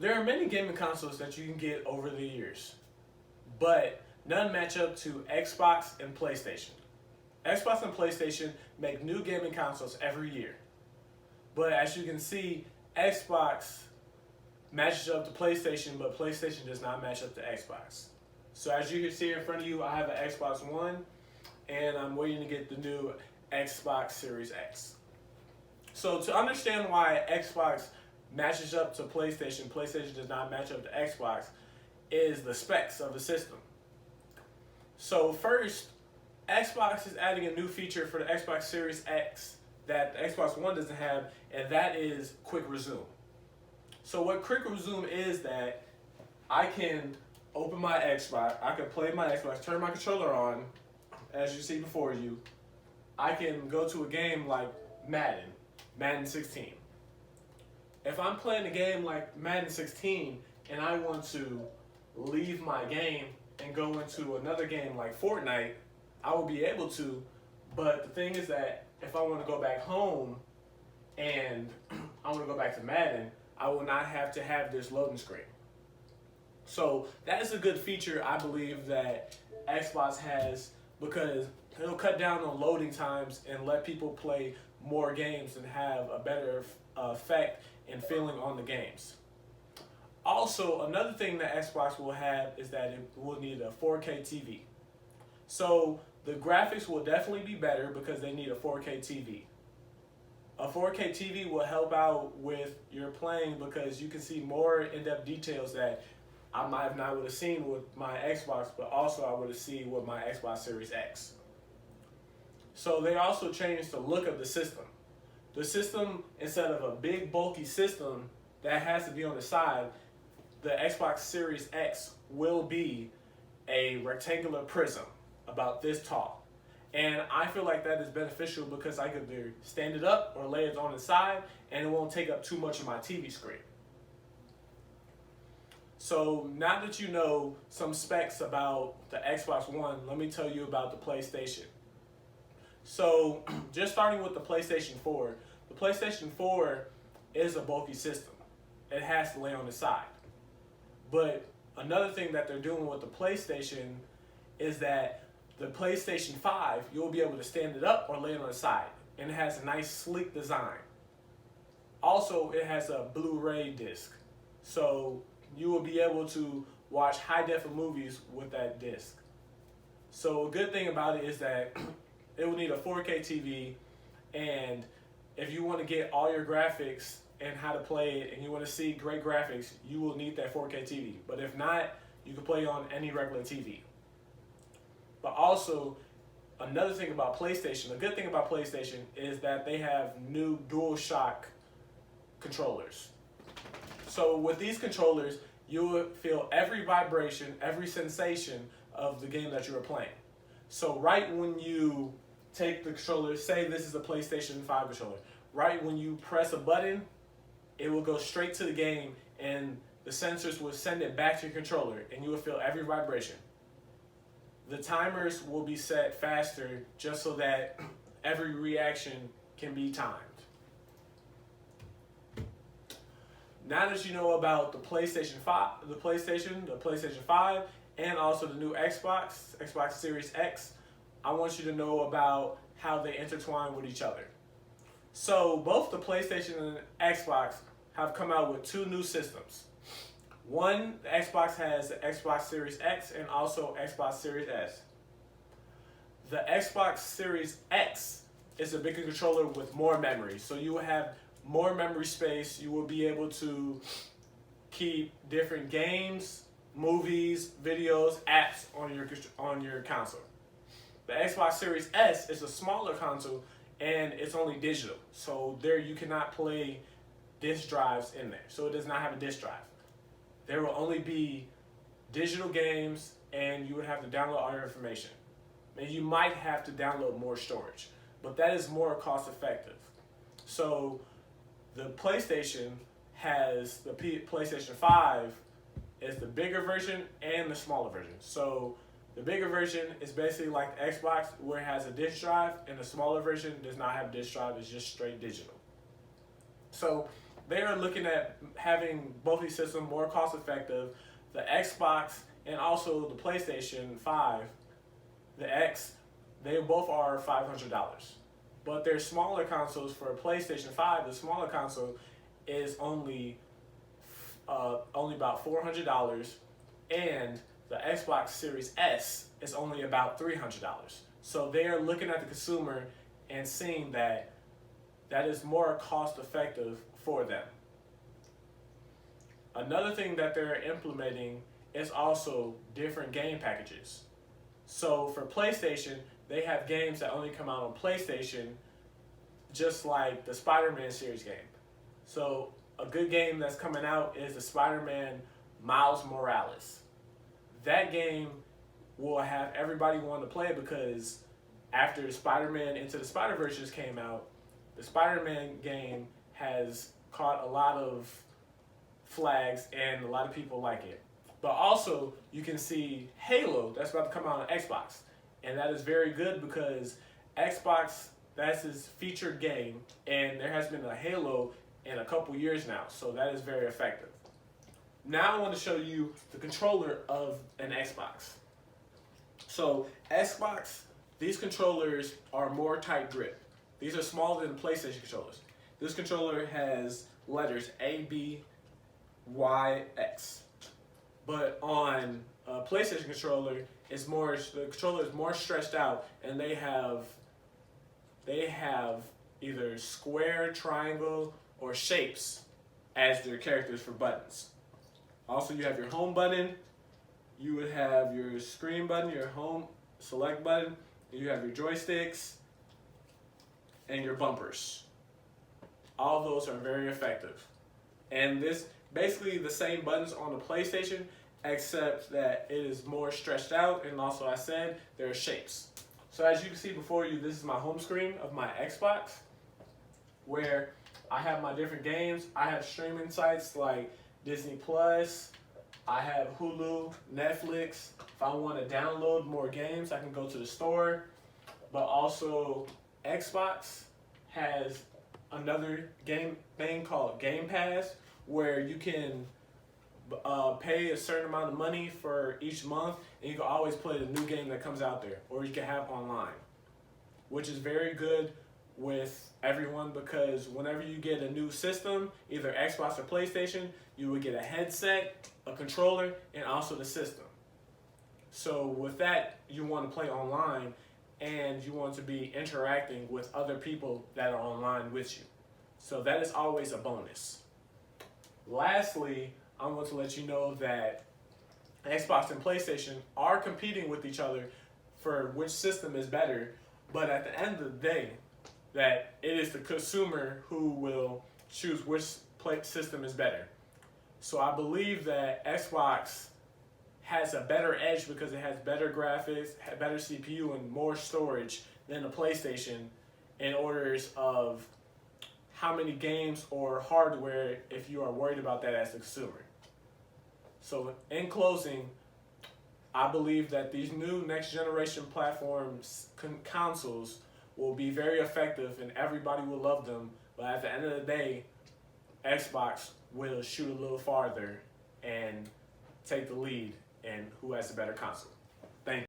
There are many gaming consoles that you can get over the years, but none match up to Xbox and PlayStation. Xbox and PlayStation make new gaming consoles every year. But as you can see, Xbox matches up to PlayStation, but PlayStation does not match up to Xbox. So as you can see in front of you, I have an Xbox One, and I'm waiting to get the new Xbox Series X. So to understand why Xbox matches up to PlayStation, PlayStation does not match up to Xbox, is the specs of the system. So first, Xbox is adding a new feature for the Xbox Series X that the Xbox One doesn't have, and that is Quick Resume. So what Quick Resume is that I can open my Xbox, I can play my Xbox, turn my controller on, as you see before you. I can go to a game like Madden 16. If I'm playing a game like Madden 16 and I want to leave my game and go into another game like Fortnite, I will be able to, but the thing is that if I want to go back home and I want to go back to Madden, I will not have to have this loading screen. So that is a good feature I believe that Xbox has, because it'll cut down on loading times and let people play more games and have a better effect and feeling on the games. Also, another thing that Xbox will have is that it will need a 4K TV. So the graphics will definitely be better because they need a 4K TV. A 4K TV will help out with your playing because you can see more in-depth details that I might not would have seen with my Xbox, but also I would have seen with my Xbox Series X. So they also changed the look of the system. The system, instead of a big bulky system that has to be on the side, the Xbox Series X will be a rectangular prism about this tall. And I feel like that is beneficial because I could either stand it up or lay it on the side and it won't take up too much of my TV screen. So now that you know some specs about the Xbox One, let me tell you about the PlayStation. So just starting with the PlayStation 4, the PlayStation 4 is a bulky system. It has to lay on the side. But another thing that they're doing with the PlayStation is that the PlayStation 5, you'll be able to stand it up or lay it on the side. And it has a nice sleek design. Also, it has a Blu-ray disc. So you will be able to watch high-def movies with that disc. So a good thing about it is that it will need a 4K TV, and if you want to get all your graphics and how to play it and you want to see great graphics, you will need that 4K TV. But if not, you can play on any regular TV. But also, another thing about PlayStation, a good thing about PlayStation is that they have new DualShock controllers. So with these controllers, you will feel every vibration, every sensation of the game that you are playing. So right when you take the controller, say this is a PlayStation 5 controller, right when you press a button, it will go straight to the game and the sensors will send it back to your controller and you will feel every vibration. The timers will be set faster just so that every reaction can be timed. Now that you know about the PlayStation 5, the PlayStation 5, and also the new Xbox Series X, I want you to know about how they intertwine with each other. So both the PlayStation and Xbox have come out with two new systems. One, the Xbox has the Xbox Series X and also Xbox Series S. The Xbox Series X is a bigger controller with more memory. So you will have more memory space. You will be able to keep different games, movies, videos, apps on your console. The Xbox Series S is a smaller console and it's only digital. So there you cannot play disk drives in there. So it does not have a disk drive. There will only be digital games and you would have to download all your information. And you might have to download more storage, but that is more cost effective. So the PlayStation has the PlayStation 5 is the bigger version and the smaller version. So the bigger version is basically like the Xbox where it has a disk drive, and the smaller version does not have a disk drive, it's just straight digital. So they are looking at having both these systems more cost effective. The Xbox and also the PlayStation 5, the X, they both are $500. But their smaller consoles for PlayStation 5, the smaller console is only about $400, and the Xbox Series S is only about $300. So they are looking at the consumer and seeing that that is more cost effective for them. Another thing that they're implementing is also different game packages. So for PlayStation, they have games that only come out on PlayStation, just like the Spider-Man series game. So a good game that's coming out is the Spider-Man Miles Morales. That game will have everybody want to play it because after Spider-Man Into the Spider-Verse just came out, the Spider-Man game has caught a lot of flags and a lot of people like it. But also, you can see Halo that's about to come out on Xbox. And that is very good because Xbox, that's its featured game, and there has been a Halo in a couple years now, so that is very effective. Now I want to show you the controller of an Xbox. So Xbox, these controllers are more tight grip. These are smaller than PlayStation controllers. This controller has letters A, B, Y, X. But on a PlayStation controller, the controller is more stretched out, and they have either square, triangle, or shapes as their characters for buttons. Also, you have your home button, you would have your screen button, your home select button, you have your joysticks, and your bumpers. All those are very effective. And this basically the same buttons on the PlayStation, except that it is more stretched out, and also I said there are shapes. So as you can see before you, this is my home screen of my Xbox, where I have my different games. I have streaming sites like Disney Plus, I have Hulu, Netflix. If I want to download more games, I can go to the store. But also Xbox has another game thing called Game Pass, where you can pay a certain amount of money for each month, and you can always play the new game that comes out there, or you can have online, which is very good with everyone because whenever you get a new system, either Xbox or PlayStation, you would get a headset, a controller, and also the system. So with that, you want to play online, and you want to be interacting with other people that are online with you. So that is always a bonus. Lastly, I want to let you know that Xbox and PlayStation are competing with each other for which system is better, but at the end of the day, that it is the consumer who will choose which system is better. So I believe that Xbox has a better edge because it has better graphics, better CPU, and more storage than the PlayStation in orders of how many games or hardware if you are worried about that as a consumer. So in closing, I believe that these new next generation platforms, consoles, will be very effective and everybody will love them. But at the end of the day, Xbox will shoot a little farther and take the lead in who has the better console.